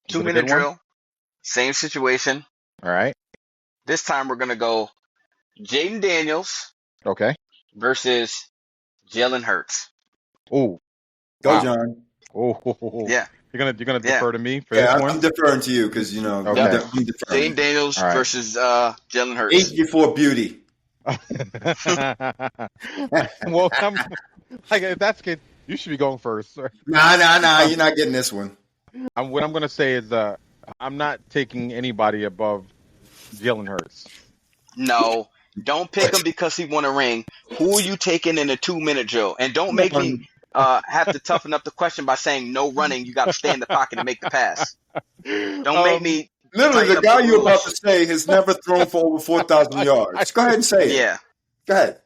Is it a Two-minute good one? drill, same situation. All right. This time we're gonna go Jaden Daniels Okay. versus Jalen Hurts. Oh, Go, wow. John. Oh, Yeah, you're gonna yeah, defer to me for this Yeah, one. I'm deferring to you because, yep. Okay. I'm Jaden deferring. Daniels All right. versus Jalen Age Hurts. before beauty. Well, I'm like if that's the case, you should be going first. Sir. Nah. Um, You're not getting this one. what I'm gonna say is I'm not taking anybody above Jalen Hurts. No, don't pick him because he won a ring. Who are you taking in a 2-minute drill? And don't Come make me on. have to toughen up the question by saying no running. You got to stay in the pocket and make the pass. Don't make Um, me Literally, tighten the up the guy you're about to rules. say has never thrown for over 4,000 I yards. Go ahead and say it. Yeah, Go ahead.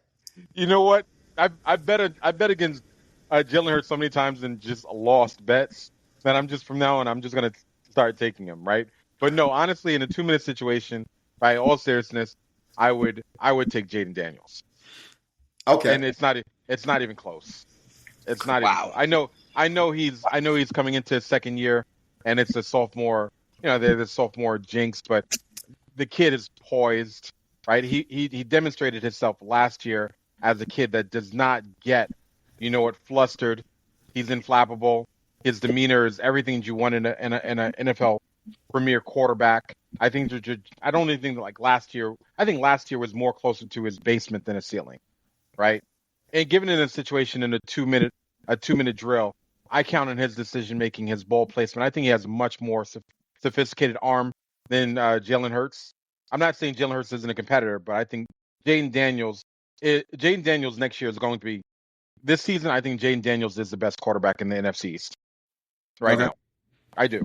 you know what? I bet against Jalen Hurts so many times and just lost bets that I'm just from now on I'm just gonna start taking him, right? But no, honestly, in a 2 minute situation, by all seriousness, I would take Jaden Daniels, Okay. and it's not even close. It's not even close. wow. I know he's coming into his second year, and it's a sophomore. They're the sophomore jinx, but the kid is poised, right? He demonstrated himself last year as a kid that does not get, flustered. He's inflappable. His demeanor is everything you want in a NFL premier quarterback. I don't even think that like last year. I think last year was more closer to his basement than a ceiling, right? And given in a situation in a 2 minute drill, I count on his decision making, his ball placement. I think he has a much more sophisticated arm than Jalen Hurts. I'm not saying Jalen Hurts isn't a competitor, but I think Jaden Daniels, Jaden Daniels next year is going to be this season. I think Jaden Daniels is the best quarterback in the NFC East right Okay. now. I do.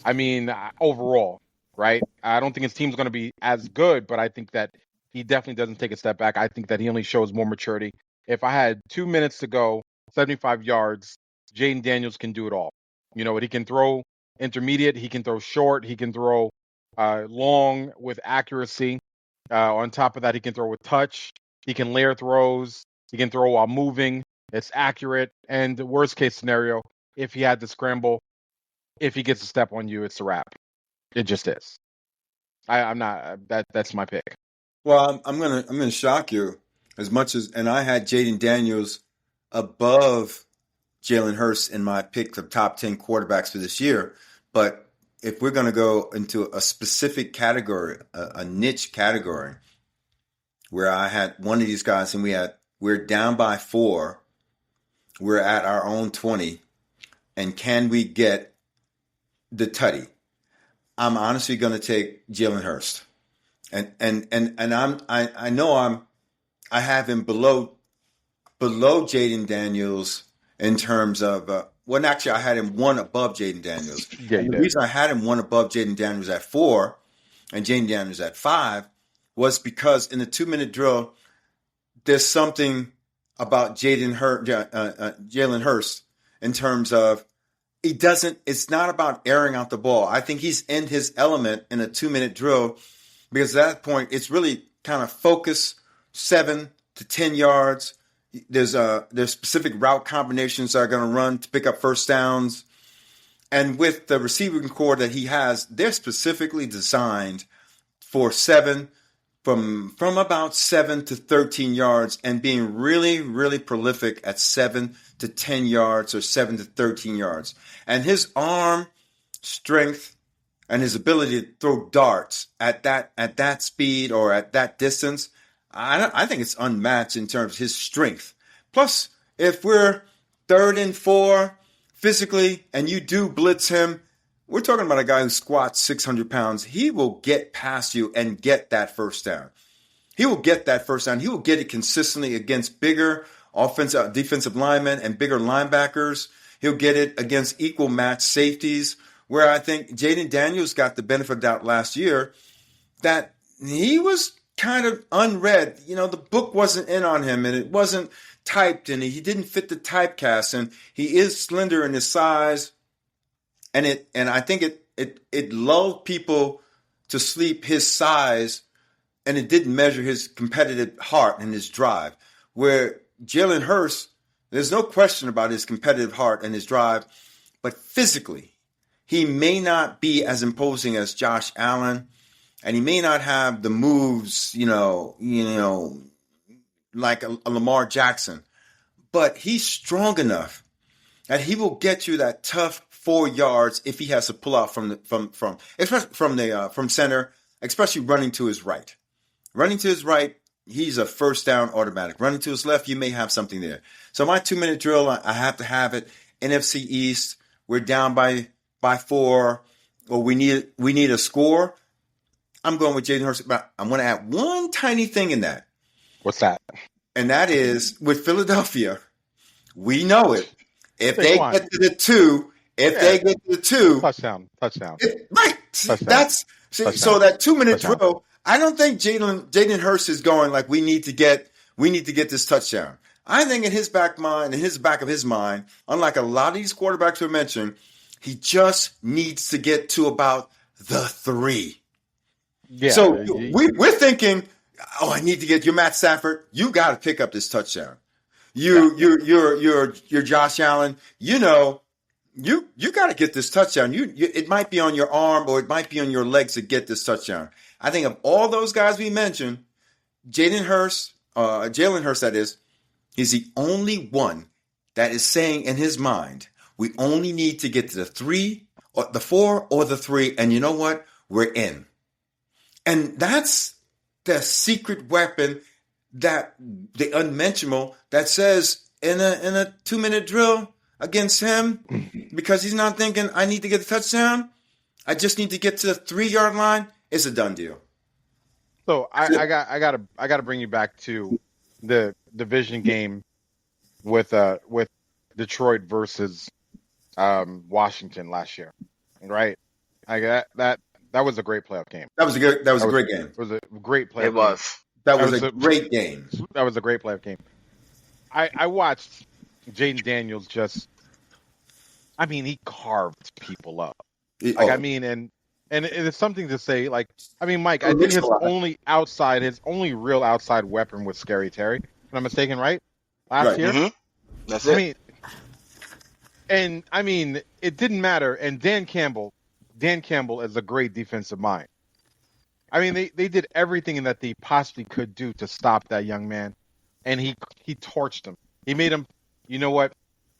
I mean, overall, right? I don't think his team's going to be as good, but I think that he definitely doesn't take a step back. I think that he only shows more maturity. If I had 2 minutes to go, 75 yards, Jaden Daniels can do it all. You know what? He can throw intermediate, he can throw short, he can throw long with accuracy. On top of that, he can throw with touch. He can layer throws. He can throw while moving. It's accurate. And the worst case scenario, if he had to scramble, if he gets a step on you, it's a wrap. It just is. I'm not. That's my pick. Well, I'm gonna shock you as much as, and I had Jaden Daniels above Jalen Hurts in my pick of top 10 quarterbacks for this year. But if we're gonna go into a specific category, a niche category, where I had one of these guys and we're down by 4, we're at our own 20, and can we get the tutty? I'm honestly gonna take Jalen Hurst. And I know I have him below Jaden Daniels in terms of well, actually I had him one above Jaden Daniels. Yeah, And you the did. reason I had him one above Jaden Daniels at 4 and Jaden Daniels at 5 was because in the 2 minute drill, there's something about Jalen Hurst in terms of he doesn't. It's not about airing out the ball. I think he's in his element in a 2 minute drill because at that point it's really kind of focus 7 to 10 yards. There's specific route combinations that are going to run to pick up first downs, and with the receiving core that he has, they're specifically designed for from about 7 to 13 yards and being really, really prolific at 7 to 10 yards or 7 to 13 yards. And his arm strength and his ability to throw darts at that speed or at that distance, I think it's unmatched in terms of his strength. Plus, if we're 3rd and 4 physically and you do blitz him, we're talking about a guy who squats 600 pounds. He will get past you and get that first down. He will get that first down. He will get it consistently against bigger defensive linemen and bigger linebackers. He'll get it against equal match safeties, where I think Jaden Daniels got the benefit of doubt last year that he was kind of unread. The book wasn't in on him and it wasn't typed and he didn't fit the typecast, and he is slender in his size. And I think it lulled people to sleep, his size, and it didn't measure his competitive heart and his drive. Where Jalen Hurst, there's no question about his competitive heart and his drive, but physically, he may not be as imposing as Josh Allen, and he may not have the moves, like a Lamar Jackson, but he's strong enough that he will get you that tough 4 yards if he has to pull out from center, especially running to his right. Running to his right, he's a first down automatic. Running to his left, you may have something there. So my 2-minute drill, I have to have it. NFC East, we're down by 4, or we need a score. I'm going with Jayden Hurst, but I'm going to add one tiny thing in that. What's that? And that is with Philadelphia, we know it. If they get to the 2, they get to the 2, touchdown. Right. Touchdown. So that 2-minute drill, I don't think Jayden Hurst is going like we need to get this touchdown. I think in his back of his mind, unlike a lot of these quarterbacks we mentioned, he just needs to get to about the 3. Yeah. So we're thinking, I need to get your Matt Stafford. You got to pick up this touchdown. You're Josh Allen. You got to get this touchdown. It might be on your arm or it might be on your legs to get this touchdown. I think of all those guys we mentioned, Jalen Hurst, that is, he's the only one that is saying in his mind, we only need to get to the 3 or the 4 or the 3. And you know what? We're in. And that's the secret weapon, that the unmentionable, that says in a 2-minute drill against him, because he's not thinking, I need to get a touchdown, I just need to get to the 3-yard line, it's a done deal. So I gotta bring you back to the division game with Detroit versus Washington last year, right? I got that. That was a great playoff game. That was a great game. It was a great playoff. It was. That was a great game. That was a great playoff game. I watched Jayden Daniels he carved people up. And it's something to say. Mike, I think his only real outside weapon was Scary Terry. If I'm mistaken, right? Last year. Mm-hmm. That's it. It didn't matter. And Dan Campbell is a great defensive mind. They did everything that they possibly could do to stop that young man, and he torched him. He made him, you know what?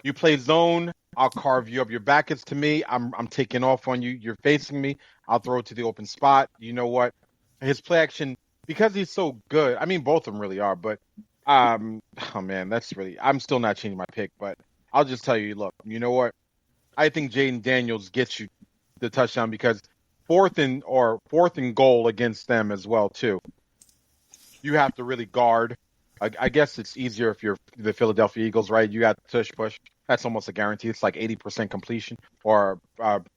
You play zone, I'll carve you up. Your back is to me. I'm taking off on you. You're facing me. I'll throw it to the open spot. You know what? His play action, because he's so good. Both of them really are. But I'm still not changing my pick. But I'll just tell you, look, you know what? I think Jayden Daniels gets you the touchdown, because fourth and goal against them as well too. You have to really guard. I guess it's easier if you're the Philadelphia Eagles, right? You got tush push. That's almost a guarantee. It's like 80% completion, or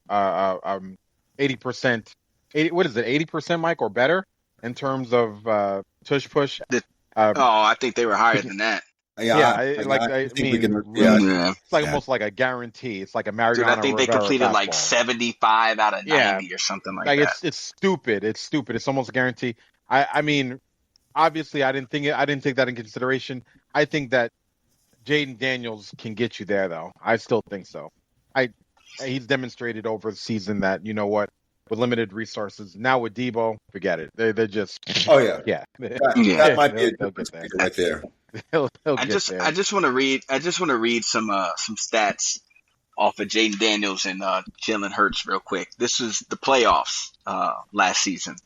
80%. What is it? 80%, Mike, or better in terms of tush push. I think they were higher than that. It's almost like a guarantee. It's like a Mariano. Dude, I think Rivera they completed fastball. like 75 out of 90 or something like that. It's stupid. It's stupid. It's almost a guarantee. Obviously, I didn't take that in consideration. I think that Jayden Daniels can get you there, though. I still think so. He's demonstrated over the season that, you know what, with limited resources. Now with Debo, forget it. They're just. Oh yeah. Yeah. That might be a difference right there. I just want to read some stats off of Jayden Daniels and Jalen Hurts real quick. This is the playoffs last season.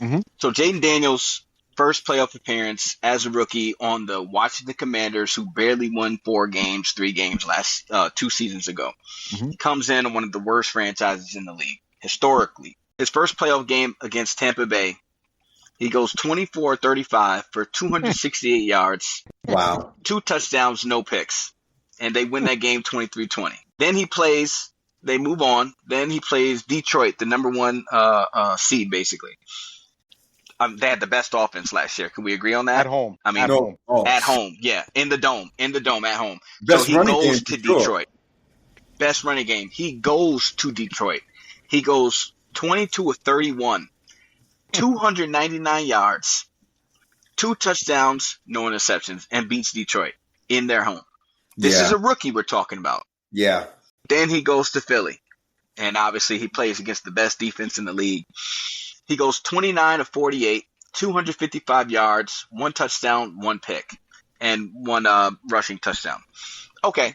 Mm-hmm. So Jayden Daniels' first playoff appearance as a rookie on the Washington Commanders, who barely won 3 games last 2 seasons ago. Mm-hmm. Comes in on one of the worst franchises in the league historically. His first playoff game against Tampa Bay, he goes 24-35 for 268 yards. Wow. 2 touchdowns, no picks. And they win that game 23-20. Then they move on. Then he plays Detroit, the number 1 seed, basically. They had the best offense last year. Can we agree on that? At home. At home. Yeah. In the dome, at home. Best so he running goes game to Detroit. Best running game. He goes to Detroit. He goes 22 of 31. 299 yards, 2 touchdowns, no interceptions, and beats Detroit in their home. This is a rookie we're talking about. Yeah. Then he goes to Philly. and obviously he plays against the best defense in the league. He goes 29 of 48, 255 yards, 1 touchdown, 1 pick, and 1 rushing touchdown. Okay.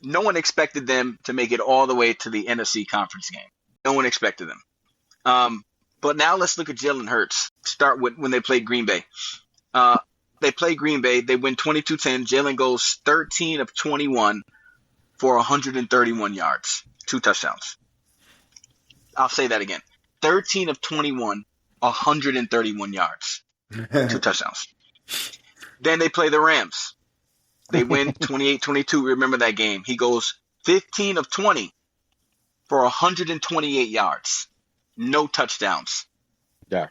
No one expected them to make it all the way to the NFC conference game. No one expected them. But now let's look at Jalen Hurts. Start with when they played Green Bay. They play Green Bay. They win 22-10. Jalen goes 13 of 21 for 131 yards, 2 touchdowns. I'll say that again. 13 of 21, 131 yards, 2 touchdowns. Then they play the Rams. They win 28-22. Remember that game. He goes 15 of 20 for 128 yards, no touchdowns. Yeah,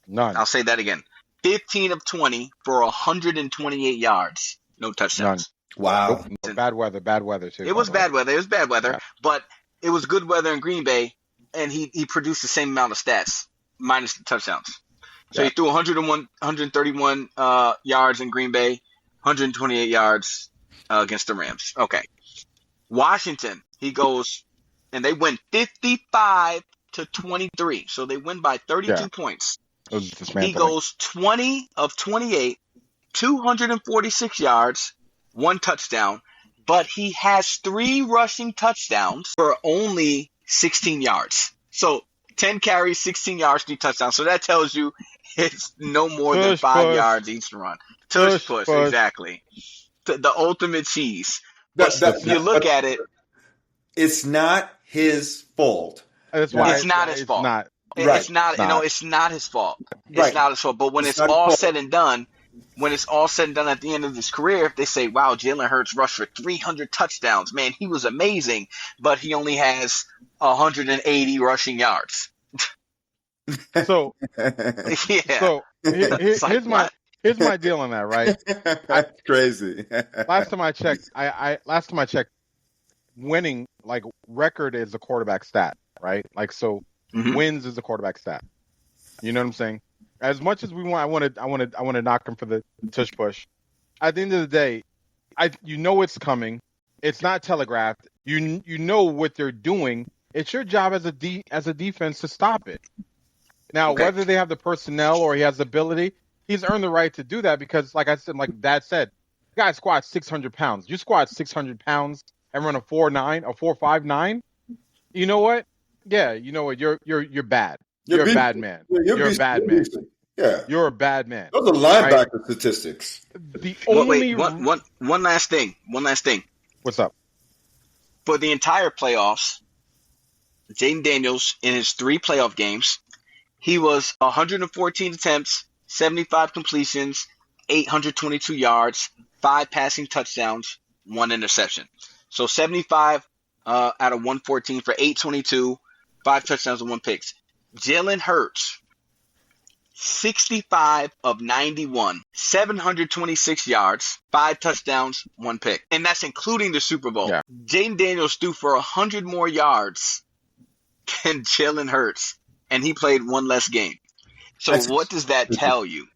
none. I'll say that again. 15 of 20 for 128 yards, no touchdowns. None. Wow. No, bad weather too. It was bad weather. Yeah. But it was good weather in Green Bay, and he produced the same amount of stats, minus the touchdowns. So he threw 131 yards in Green Bay, 128 yards against the Rams. Okay. Washington, he goes, and they win 55-23. So they win by 32 points. He goes 20 of 28, 246 yards, 1 touchdown, but he has 3 rushing touchdowns for only 16 yards. So 10 carries, 16 yards, 3 touchdowns. So that tells you it's no more than 5 yards each run. Push, exactly. The ultimate cheese. If you look at it, it's not his fault. It's not his fault. It's not. You know, it's not his fault. It's not his fault. But when it's all said and done, at the end of his career, if they say, "Wow, Jalen Hurts rushed for 300 touchdowns, man, he was amazing," but he only has 180 rushing yards. So, yeah. So here's my deal on that, right? That's crazy. Last time I checked, winning record is a quarterback stat, right? Wins is a quarterback stat. You know what I'm saying? As much as we want, I want to knock him for the tush push. At the end of the day, it's coming. It's not telegraphed. You know what they're doing. It's your job as a defense to stop it. Now, whether they have the personnel or he has the ability, he's earned the right to do that because, like I said, like Dad said, the guy squats 600 pounds. You squat 600 pounds and run a 4.5.9. You know what? Yeah, you know what? You're bad. You're a bad man. You're a bad man. Yeah, you're a bad man. Those are linebacker statistics. One last thing. What's up? For the entire playoffs, Jayden Daniels in his 3 playoff games, he was 114 attempts, 75 completions, 822 yards, 5 passing touchdowns, 1 interception. So 75 out of 114 for 822, 5 touchdowns and 1 picks. Jalen Hurts, 65 of 91, 726 yards, 5 touchdowns, 1 pick. And that's including the Super Bowl. Yeah. Jayden Daniels threw for 100 more yards than Jalen Hurts, and he played 1 less game. So what does that tell you?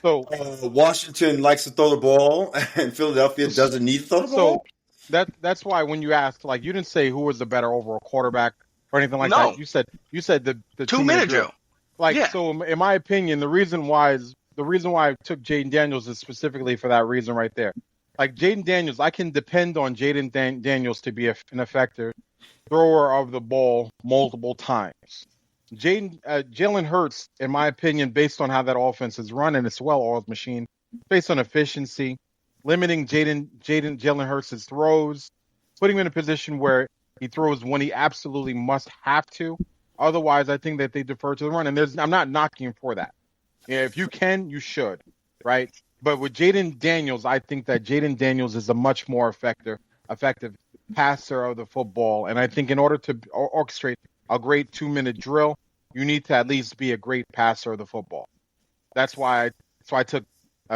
So Washington likes to throw the ball, and Philadelphia doesn't need to throw the ball? That's why when you asked, you didn't say who was the better overall quarterback or anything like that. You said the 2-minute drill. So in my opinion, the reason why I took Jayden Daniels is specifically for that reason right there. Like Jayden Daniels, I can depend on Jayden Daniels to be an effective thrower of the ball multiple times. Jalen Hurts, in my opinion, based on how that offense is run, and it's a well-oiled machine, based on efficiency, limiting Jalen Hurts' throws, putting him in a position where he throws when he absolutely must have to. Otherwise, I think that they defer to the run, and I'm not knocking him for that. Yeah, if you can, you should, right? But with Jayden Daniels, I think that Jayden Daniels is a much more effective passer of the football, and I think in order to orchestrate a great 2-minute drill, you need to at least be a great passer of the football. That's why I took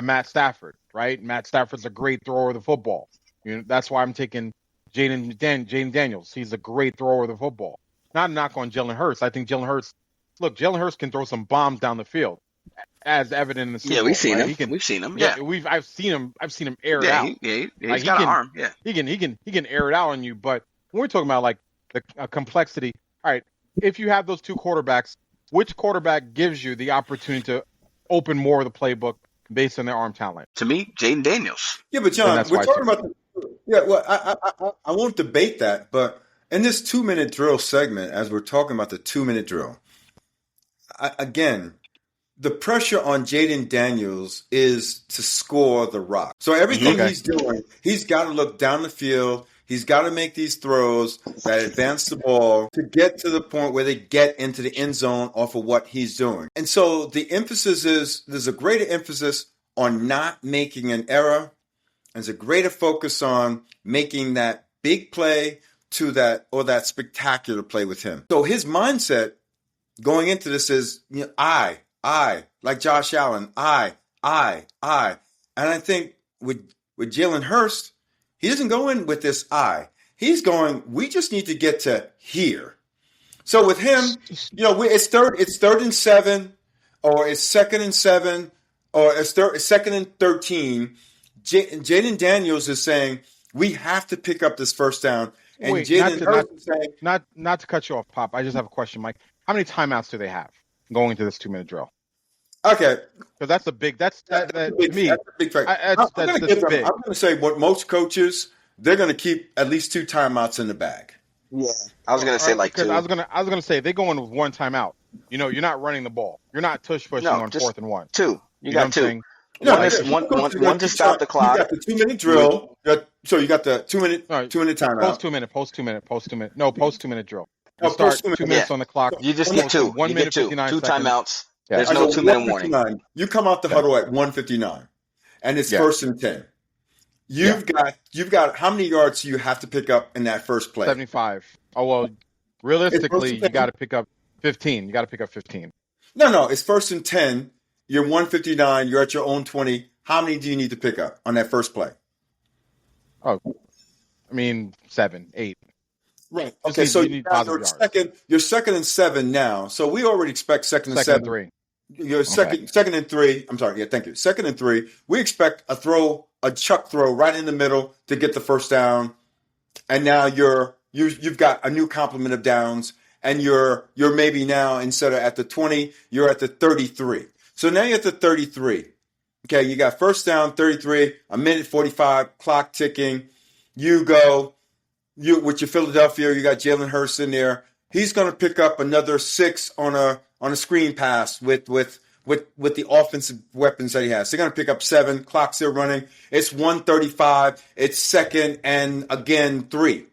Matt Stafford, right? Matt Stafford's a great thrower of the football. That's why I'm taking Jayden Daniels. He's a great thrower of the football. Not a knock on Jalen Hurts. I think Jalen Hurts can throw some bombs down the field, as evident in the Super Bowl. Yeah, we've seen him. We've seen him. Yeah, I've seen him air it out. He's got an arm. Yeah, he can air it out on you. But when we're talking about the complexity. All right, if you have those two quarterbacks, which quarterback gives you the opportunity to open more of the playbook based on their arm talent? To me, Jayden Daniels. Yeah, but Then John, that's we're why I talking took. about yeah. Well, I won't debate that, but in this 2 minute drill segment, as we're talking about the 2 minute drill, again, the pressure on Jayden Daniels is to score the rock. So everything Okay. he's doing, he's got to look down the field. He's got to make these throws that advance the ball to get to the point where they get into the end zone off of what he's doing. And so the emphasis is there's a greater emphasis on not making an error. There's a greater focus on making that big play to that or that spectacular play with him. So his mindset going into this is, like Josh Allen, I. And I think with Jalen Hurst, he doesn't go in with this I. He's going, we just need to get to here. So with him, it's third and 7, or it's 2nd and 7, or it's 2nd and 13. Jayden Daniels is saying, we have to pick up this first down. And Wait, Jalen Hurst is saying, not to cut you off, Pop. I just have a question, Mike. How many timeouts do they have going into this 2-minute drill? okay. Because that's a big. That's to me. That's a big fact. I'm going to say what most coaches, they're going to keep at least 2 timeouts in the bag. Yeah, I was gonna say like 2. I was gonna say they go in with 1 timeout. You're not running the ball. You're not tush pushing on 4th and 1. 2. You got 2. One to stop the clock. You got the 2-minute drill. So you got the 2-minute timeout. Post 2 minute. No, post 2-minute drill. You post start 2 minutes on the clock. You just get 2. 1 minute 59 2 seconds. timeouts. Yeah. There's no 2-minute warning. You come out the huddle at 1:59, and it's 1st and 10. You've got how many yards do you have to pick up in that first play? 75. Oh well, realistically, you got to pick up 15. You got to pick up 15. No, it's 1st and 10. You're 1:59. You're at your own 20. How many do you need to pick up on that first play? Oh, I mean 7, 8. Right. Okay. So you're 2nd and 7 now. So we already expect 2nd and 7. 3. You're second and 3. I'm sorry. Yeah, thank you. 2nd and 3. We expect a chuck throw right in the middle to get the first down, and now you've got a new complement of downs, and you're maybe now instead of at the 20, you're at the 33. So now you're at the 33. Okay, you got first down, 33, a minute 45, clock ticking. You with your Philadelphia, you got Jalen Hurst in there. He's going to pick up another 6 on a screen pass with the offensive weapons that he has. They're going to pick up 7. Clock still running. It's 1:35. It's 2nd and again 3.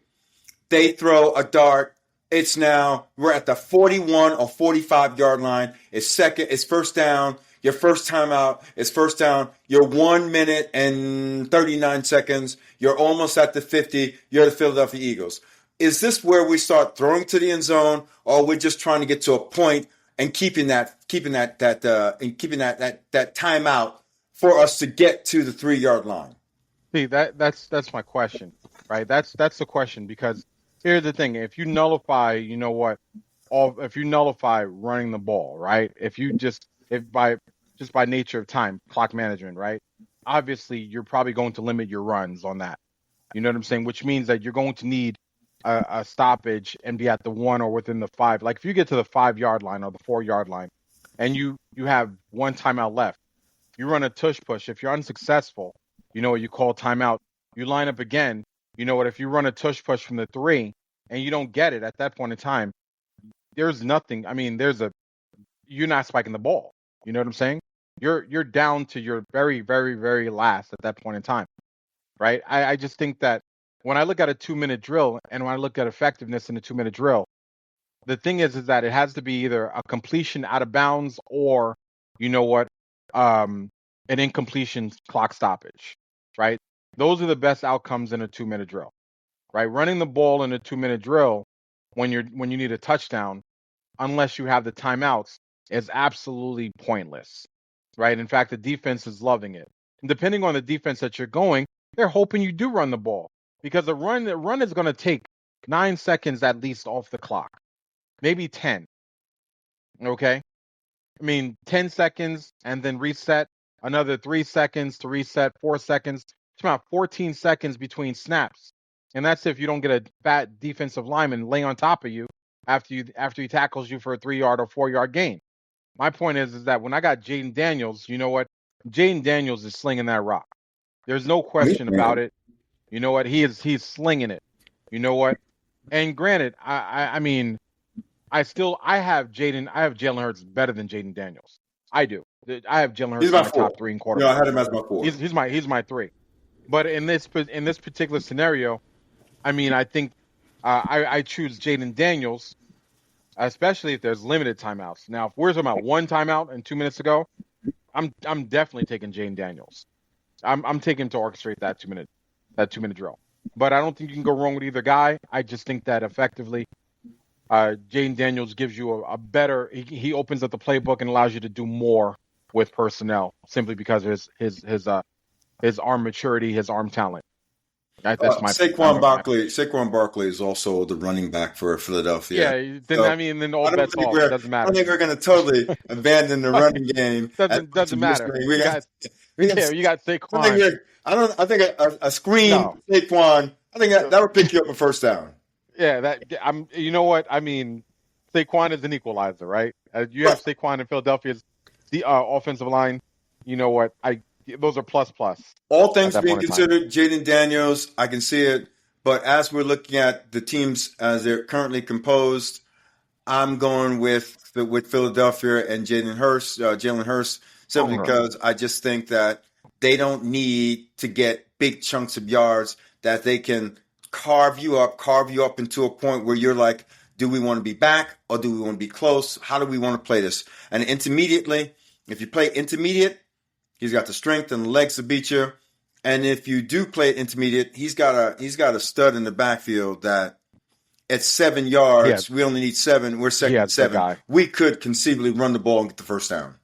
They throw a dart. It's now we're at the 41 or 45 yard line. It's first down. Your first timeout is first down. You're 1 minute and 39 seconds. You're almost at the 50. You're the Philadelphia Eagles. Is this where we start throwing to the end zone, or we're just trying to get to a point and keeping that timeout for us to get to the 3 yard line? See, that's my question, right? That's the question, because here's the thing: if you nullify, if you nullify running the ball, right? If by nature of time, clock management, right? Obviously, you're probably going to limit your runs on that. You know what I'm saying? Which means that you're going to need a stoppage and be at the 1 or within the 5. Like if you get to the 5 yard line or the 4 yard line, and you have 1 timeout left, you run a tush push. If you're unsuccessful, you call timeout. You line up again. You know what? If you run a tush push from the 3 and you don't get it at that point in time, there's nothing. I mean, you're not spiking the ball. You know what I'm saying? You're down to your very, very, very last at that point in time, right? I just think that when I look at a 2-minute drill and when I look at effectiveness in a 2-minute drill, the thing is that it has to be either a completion out of bounds or, an incompletion clock stoppage, right? Those are the best outcomes in a 2-minute drill, right? Running the ball in a 2-minute drill when you need a touchdown, unless you have the timeouts, is absolutely pointless, right? In fact, the defense is loving it. And depending on the defense that you're going, they're hoping you do run the ball, because the run is going to take 9 seconds at least off the clock, maybe 10. Okay, I mean 10 seconds and then reset, another 3 seconds to reset, 4 seconds. It's about 14 seconds between snaps. and that's if you don't get a fat defensive lineman lay on top of you after he tackles you for a 3-yard or 4-yard gain. My point is that when I got Jayden Daniels, you know what? Jayden Daniels is slinging that rock. There's no question about it. You know what? He's slinging it. You know what? And granted, I mean, I have Jalen Hurts better than Jayden Daniels. I do. I have Jalen Hurts in my top 3 in quarterback. I had him as my 4. He's my 3. But in this particular scenario, I mean, I think I choose Jayden Daniels, especially if there's limited timeouts. Now, if we're talking about 1 timeout and 2 minutes to go, I'm definitely taking Jayden Daniels. I'm taking him to orchestrate that 2-minute drill. But I don't think you can go wrong with either guy. I just think that effectively, Jayden Daniels gives you a better. He opens up the playbook and allows you to do more with personnel simply because of his arm maturity, his arm talent. That's my Saquon Barkley is also the running back for Philadelphia. Yeah, then all bets off. It doesn't matter. I think we're going to totally abandon the running game. Doesn't matter. You got Saquon. I think a screen Saquon. I think that would pick you up a first down. Yeah, you know what? I mean, Saquon is an equalizer, right? You have Saquon in Philadelphia's offensive line. You know what? Those are plus. All things being considered, Jayden Daniels, I can see it. But as we're looking at the teams as they're currently composed, I'm going with Philadelphia and Jalen Hurts, simply because I just think that they don't need to get big chunks of yards, that they can carve you up into a point where you're like, do we want to be back or do we want to be close? How do we want to play this? And intermediately, if you play intermediate, he's got the strength and the legs to beat you. And if you do play intermediate, he's got a stud in the backfield that at 7 yards, we only need 7. We're second and 7. We could conceivably run the ball and get the first down.